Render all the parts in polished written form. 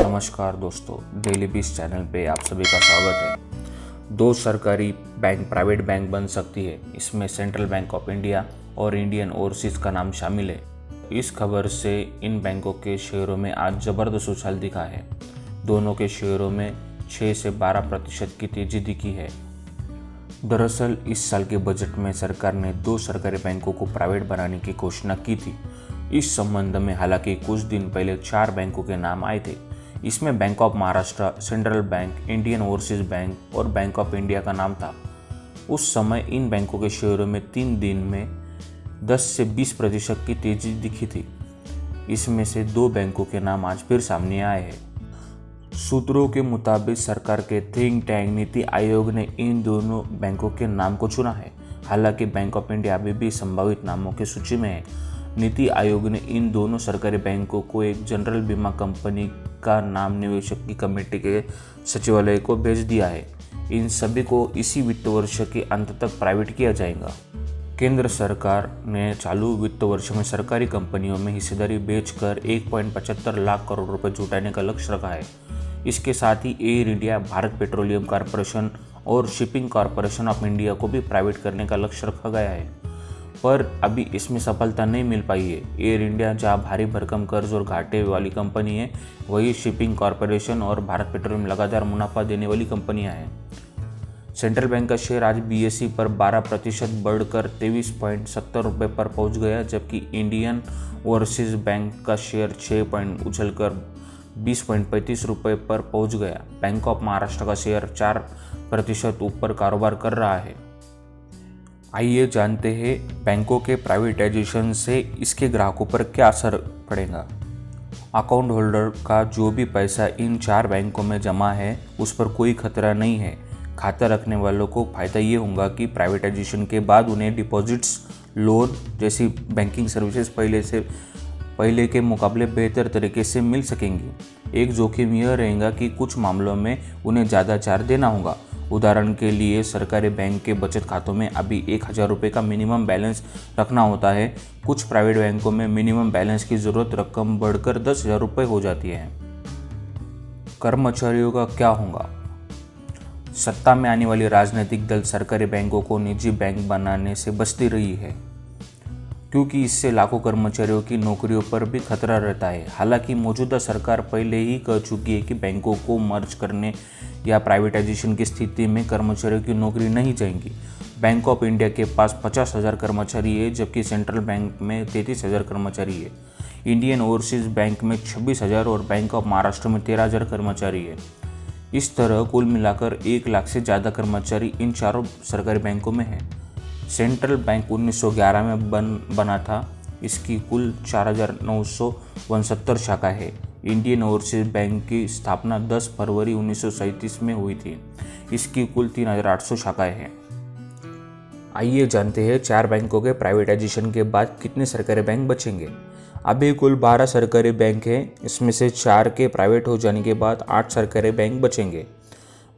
नमस्कार दोस्तों, डेली बीस चैनल पे आप सभी का स्वागत है। दो सरकारी बैंक प्राइवेट बैंक बन सकती है, इसमें सेंट्रल बैंक ऑफ इंडिया और इंडियन ओवरसीज का नाम शामिल है। इस खबर से इन बैंकों के शेयरों में आज जबरदस्त उछाल दिखा है। दोनों के शेयरों में 6 से 12% की तेजी दिखी है। दरअसल इस साल के बजट में सरकार ने दो सरकारी बैंकों को प्राइवेट बनाने की घोषणा की थी। इस संबंध में हालांकि कुछ दिन पहले 4 बैंकों के नाम आए थे। इसमें bank of Maharashtra, central bank, Indian overseas bank और बैंक ऑफ इंडिया का नाम था। उस समय इन बैंकों के शेयरों में 3 दिन में 10 से 20% की तेजी दिखी थी। इसमें से 2 बैंकों के नाम आज फिर सामने आए हैं। सूत्रों के मुताबिक सरकार के थिंक टैंक नीति आयोग ने इन दोनों बैंकों के नाम को चुना है। हालांकि बैंक ऑफ इंडिया अभी भी संभावित नामों की सूची में है। नीति आयोग ने इन दोनों सरकारी बैंकों को एक जनरल बीमा कंपनी का नाम निवेशक की कमेटी के सचिवालय को भेज दिया है। इन सभी को इसी वित्त वर्ष के अंत तक प्राइवेट किया जाएगा। केंद्र सरकार ने चालू वित्त वर्ष में सरकारी कंपनियों में हिस्सेदारी बेचकर 1.75 लाख करोड़ रुपए जुटाने का लक्ष्य रखा है। इसके साथ ही Air India, Bharat petroleum corporation और शिपिंग कॉरपोरेशन ऑफ इंडिया को भी प्राइवेट करने का लक्ष्य रखा गया है, पर अभी इसमें सफलता नहीं मिल पाई है। एयर इंडिया जहां भारी भरकम कर्ज और घाटे वाली कंपनी है, वही शिपिंग कॉरपोरेशन और भारत पेट्रोलियम लगातार मुनाफा देने वाली कंपनियां हैं। सेंट्रल बैंक का शेयर आज बीएसई पर 12% बढ़कर 23.70 रुपये पर पहुंच गया, जबकि इंडियन ओवरसीज बैंक का शेयर 6 उछलकर 20.35 रुपये पर पहुंच गया। बैंक ऑफ महाराष्ट्र का शेयर 4% ऊपर कारोबार कर रहा है। आइए जानते हैं बैंकों के प्राइवेटाइजेशन से इसके ग्राहकों पर क्या असर पड़ेगा। अकाउंट होल्डर का जो भी पैसा इन 4 बैंकों में जमा है उस पर कोई खतरा नहीं है। खाता रखने वालों को फायदा ये होगा कि प्राइवेटाइजेशन के बाद उन्हें डिपॉजिट्स, लोन जैसी बैंकिंग सर्विसेज पहले के मुकाबले बेहतर तरीके से मिल सकेंगी। एक जोखिम यह रहेगा कि कुछ मामलों में उन्हें ज़्यादा चार्ज देना होगा। उदाहरण के लिए सरकारी बैंक के बचत खातों में अभी 1000 रुपये का मिनिमम बैलेंस रखना होता है। कुछ प्राइवेट बैंकों में मिनिमम बैलेंस की ज़रूरत रकम बढ़कर 10,000 रुपये हो जाती है। कर्मचारियों का क्या होगा? सत्ता में आने वाली राजनीतिक दल सरकारी बैंकों को निजी बैंक बनाने से बचती रही है, क्योंकि इससे लाखों कर्मचारियों की नौकरियों पर भी खतरा रहता है। हालांकि मौजूदा सरकार पहले ही कह चुकी है कि बैंकों को मर्ज करने या प्राइवेटाइजेशन की स्थिति में कर्मचारियों की नौकरी नहीं जाएंगी। बैंक ऑफ इंडिया के पास 50,000 कर्मचारी है, जबकि सेंट्रल बैंक में 33,000 कर्मचारी है। इंडियन ओवरसीज बैंक में 26,000 और बैंक ऑफ महाराष्ट्र में 13,000 कर्मचारी है। इस तरह कुल मिलाकर 1 लाख से ज़्यादा कर्मचारी इन चारों सरकारी बैंकों में हैं। सेंट्रल बैंक 1911 में बना था। इसकी कुल 4,969 शाखा है। इंडियन ओवरसीज बैंक की स्थापना 10 फरवरी 1937 में हुई थी। इसकी कुल 3,800 शाखाएं हैं। आइए जानते हैं 4 बैंकों के प्राइवेटाइजेशन के बाद कितने सरकारी बैंक बचेंगे। अभी कुल 12 सरकारी बैंक हैं। इसमें से 4 के प्राइवेट हो जाने के बाद 8 सरकारी बैंक बचेंगे।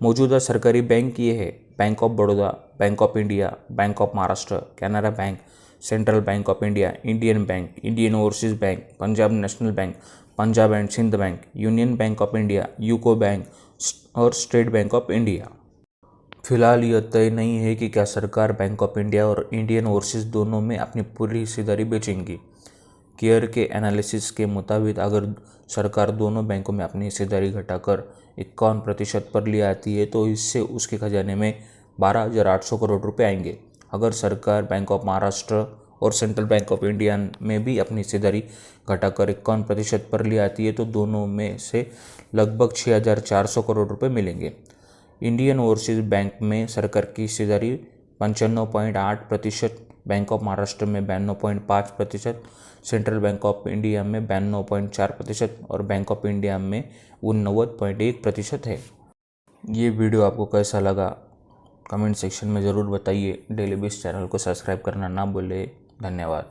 मौजूदा सरकारी बैंक ये है: bank of Baroda, bank of India, bank of Maharashtra, Canara bank, central bank of India, Indian bank, Indian overseas bank, Punjab national bank, Punjab and Sindh bank, union bank of India, UCO bank और स्टेट बैंक ऑफ इंडिया। फिलहाल यह तय नहीं है कि क्या सरकार bank of India और इंडियन ओवरसीज दोनों में अपनी पूरी हिस्सेदारी बेचेंगी। केयर के एनालिसिस के मुताबिक अगर सरकार दोनों बैंकों में अपनी हिस्सेदारी घटाकर 51% पर ले आती है तो इससे उसके खजाने में 12,800 करोड़ रुपए आएंगे। अगर सरकार बैंक ऑफ महाराष्ट्र और सेंट्रल बैंक ऑफ इंडिया में भी अपनी हिस्सेदारी घटाकर 51% पर ले आती है तो दोनों में से लगभग 6,400 करोड़ रुपए मिलेंगे। इंडियन ओवरसीज बैंक में सरकार की हिस्सेदारी 95.8%, बैंक ऑफ महाराष्ट्र में 92.5%, सेंट्रल बैंक ऑफ इंडिया में 92.4% और बैंक ऑफ इंडिया में 89.1% है। ये वीडियो आपको कैसा लगा कमेंट सेक्शन में ज़रूर बताइए। डेली बेस चैनल को सब्सक्राइब करना ना भूलें। धन्यवाद।